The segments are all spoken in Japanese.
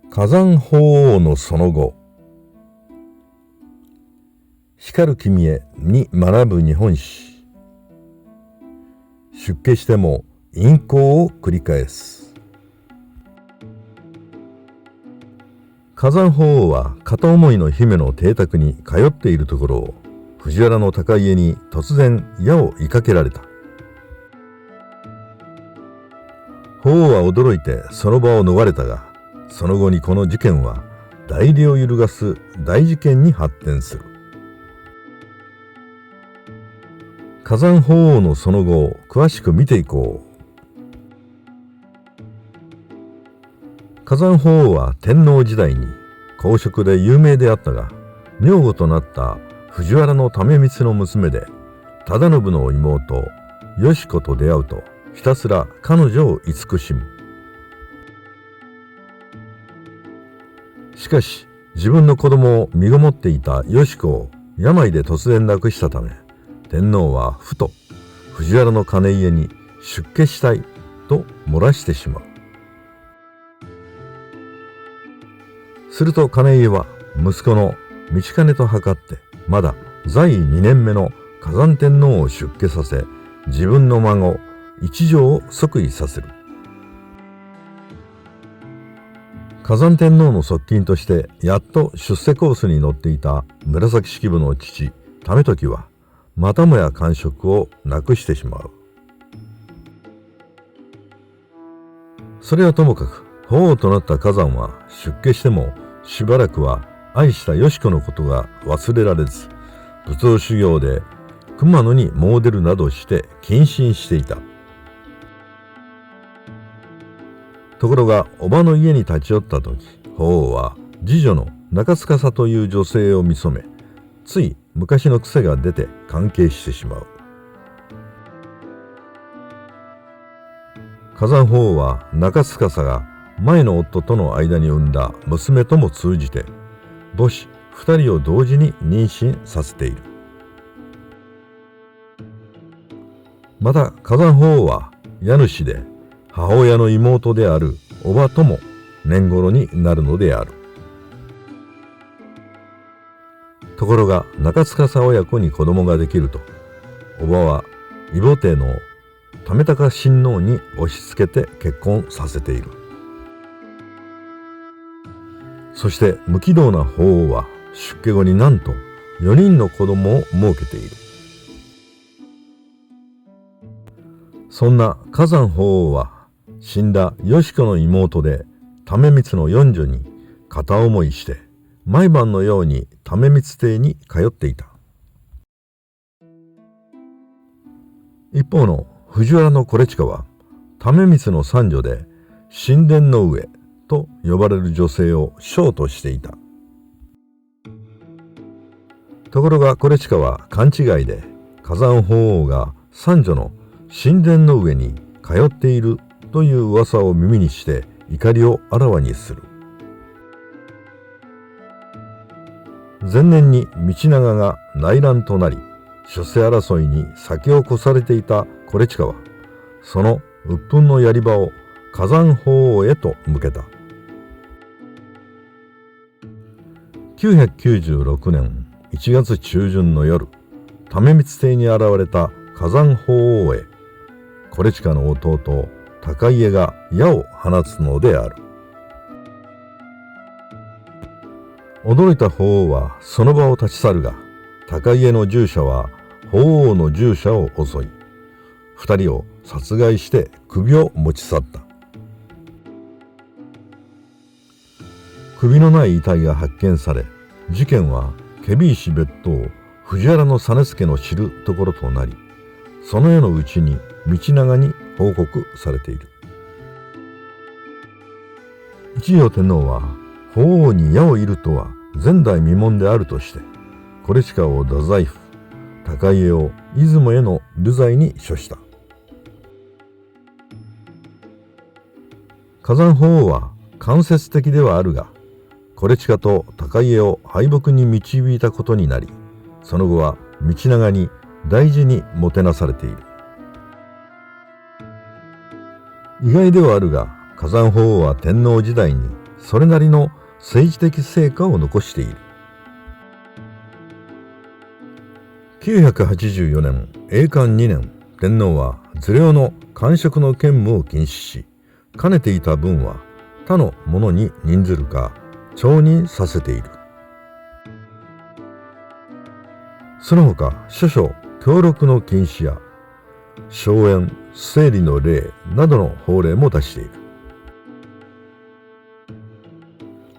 火山法皇のその後。光る君へに学ぶ日本史。出家しても陰行を繰り返す。火山法皇は片思いの姫の邸宅に通っているところを藤原の高家に突然矢を射かけられた。法皇は驚いてその場を逃れたが、その後にこの事件は代理を揺るがす大事件に発展する。火山法皇のその後を詳しく見ていこう。火山法皇は天皇時代に公職で有名であったが、女房となった藤原為光の娘で忠信の妹よし子と出会うと、ひたすら彼女を慈しむ。しかし自分の子供を身ごもっていたよし子を病で突然亡くしたため、天皇はふと藤原の兼家に出家したいと漏らしてしまう。すると兼家は息子の道兼と図ってまだ在位2年目の火山天皇を出家させ、自分の孫一条を即位させる。火山天皇の側近としてやっと出世コースに乗っていた紫式部の父為時はまたもや官職をなくしてしまう。それはともかく法皇となった火山は出家してもしばらくは愛したよし子のことが忘れられず、仏像修行で熊野に詣でるなどして謹慎していた。ところが叔母の家に立ち寄った時、法皇は次女の中司という女性を見初め、つい昔の癖が出て関係してしまう。火山法皇は中司が前の夫との間に産んだ娘とも通じて母子2人を同時に妊娠させている。また火山法皇は家主で母親の妹である叔母とも年頃になるのである。ところが中司親子に子供ができると、叔母は異母弟の為高親王に押し付けて結婚させている。そして無軌道な法皇は出家後になんと4人の子供を設けている。そんな火山法皇は死んだよし子の妹で為光の四女に片思いして毎晩のように為光邸に通っていた。一方の藤原惟親は為光の三女で神殿の上と呼ばれる女性を将としていた。ところが惟親は勘違いで火山法皇が三女の神殿の上に通っているという噂を耳にして怒りをあらわにする。前年に道長が内乱となり、出世争いに先を越されていた惟親はその鬱憤のやり場を火山法皇へと向けた。996年1月中旬の夜、為光邸に現れた火山法皇へ惟親の弟高家が矢を放つのである。驚いた法皇はその場を立ち去るが、高家の従者は法皇の従者を襲い、2人を殺害して首を持ち去った。首のない遺体が発見され、事件は検非違使別当藤原実資の知るところとなり、その夜のうちに道長に報告されている。一条天皇は法皇に矢を射るとは前代未聞であるとして、惟親を太宰府、高家を出雲への流罪に処した。火山法皇は間接的ではあるが、惟親と高家を敗北に導いたことになり、その後は道長に大事にもてなされている。意外ではあるが、火山法皇は天皇時代にそれなりの政治的成果を残している。984年永漢2年、天皇は受領の官職の兼務を禁止し、兼ねていた分は他の者に任ずるか徴任させている。その他諸々協力の禁止や荘園整理の令などの法令も出している。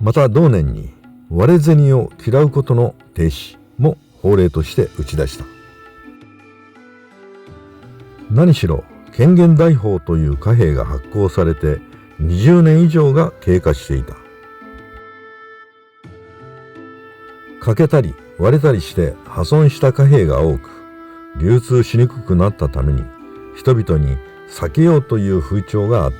また同年に割れ銭を嫌うことの停止も法令として打ち出した。何しろ権限大法という貨幣が発行されて20年以上が経過していた。欠けたり割れたりして破損した貨幣が多く、流通しにくくなったために人々に避けようという風潮があった。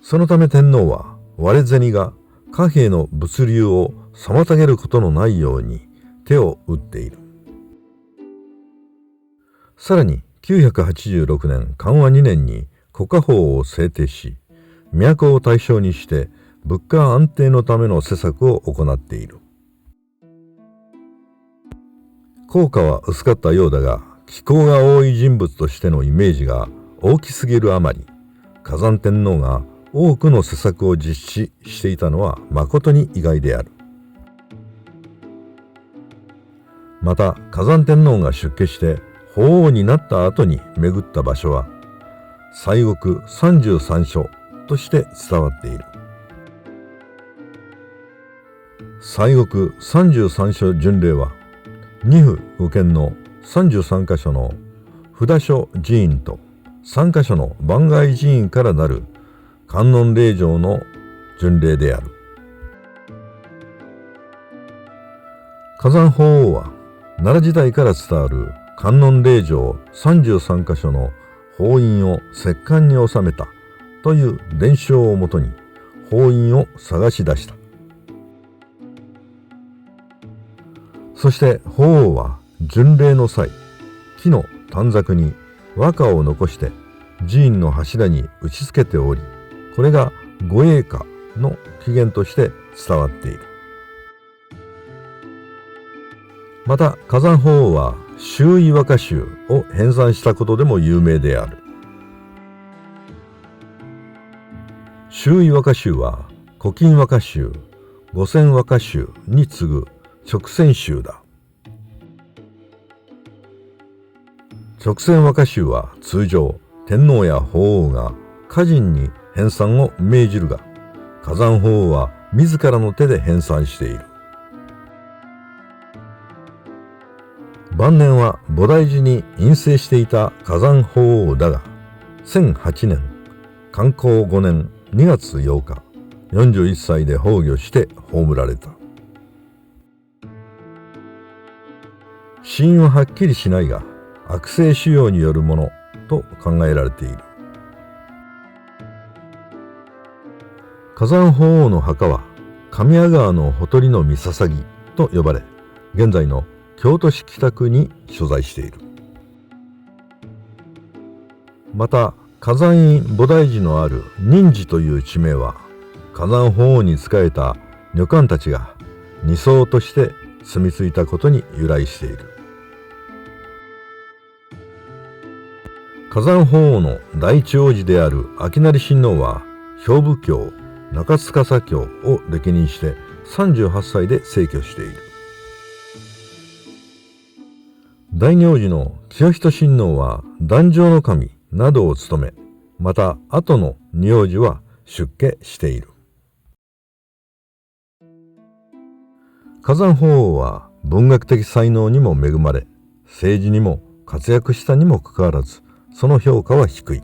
そのため天皇は割れ銭が貨幣の物流を妨げることのないように手を打っている。さらに986年寛和2年に国家法を制定し、都を対象にして物価安定のための施策を行っている。効果は薄かったようだが、気功が多い人物としてのイメージが大きすぎるあまり、崋山天皇が多くの施策を実施していたのは誠に意外である。また崋山天皇が出家して法皇になった後に巡った場所は西国33所として伝わっている。西国33所巡礼は二府五県の33カ所の札所寺院と3カ所の番外寺院からなる観音霊場の巡礼である。崋山法皇は奈良時代から伝わる観音霊場33カ所の法印を石棺に収めたという伝承をもとに法印を探し出した。そして法皇は巡礼の際、木の短冊に和歌を残して寺院の柱に打ち付けており、これが御詠歌の起源として伝わっている。また崋山法皇は周囲和歌集を編纂したことでも有名である。周囲和歌集は古今和歌集、五千和歌集に次ぐ勅撰集だ。勅撰和歌集は通常天皇や法皇が歌人に編纂を命じるが、崋山法皇は自らの手で編纂している。晩年は菩提寺に隠棲していた崋山法皇だが、1008年寛弘5年2月8日、41歳で崩御して葬られた。死因ははっきりしないが、悪性腫瘍によるものと考えられている。崋山法皇の墓は神谷川のほとりの三捧と呼ばれ、現在の京都市北区に所在している。また崋山院菩提寺のある仁寺という地名は、崋山法皇に仕えた女官たちが二層として住み着いたことに由来している。崋山法皇の第一皇子である明成親王は兵部卿、中司卿を歴任して38歳で逝去している。第二王子の清仁親王は壇上の神などを務め、また後の二王子は出家している。崋山法皇は文学的才能にも恵まれ、政治にも活躍したにもかかわらず、その評価は低い。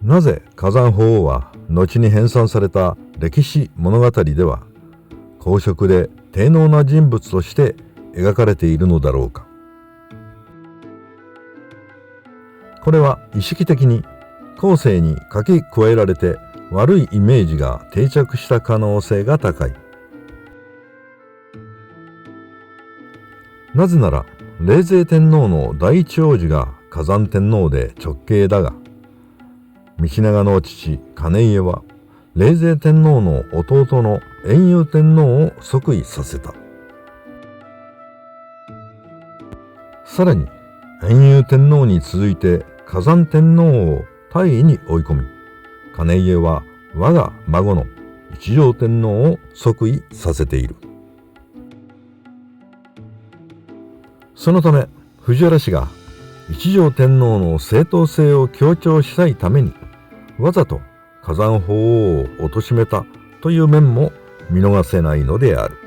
なぜ崋山法皇は後に編纂された歴史物語では公職で低能な人物として描かれているのだろうか。これは意識的に後世に書き加えられて悪いイメージが定着した可能性が高い。なぜなら冷泉天皇の第一皇子が崋山天皇で直系だが、道長の父兼家は冷泉天皇の弟の延祐天皇を即位させた。さらに延祐天皇に続いて崋山天皇を退位に追い込み、兼家は我が孫の一条天皇を即位させている。そのため藤原氏が一条天皇の正当性を強調したいためにわざと崋山法皇を貶めたという面も見逃せないのである。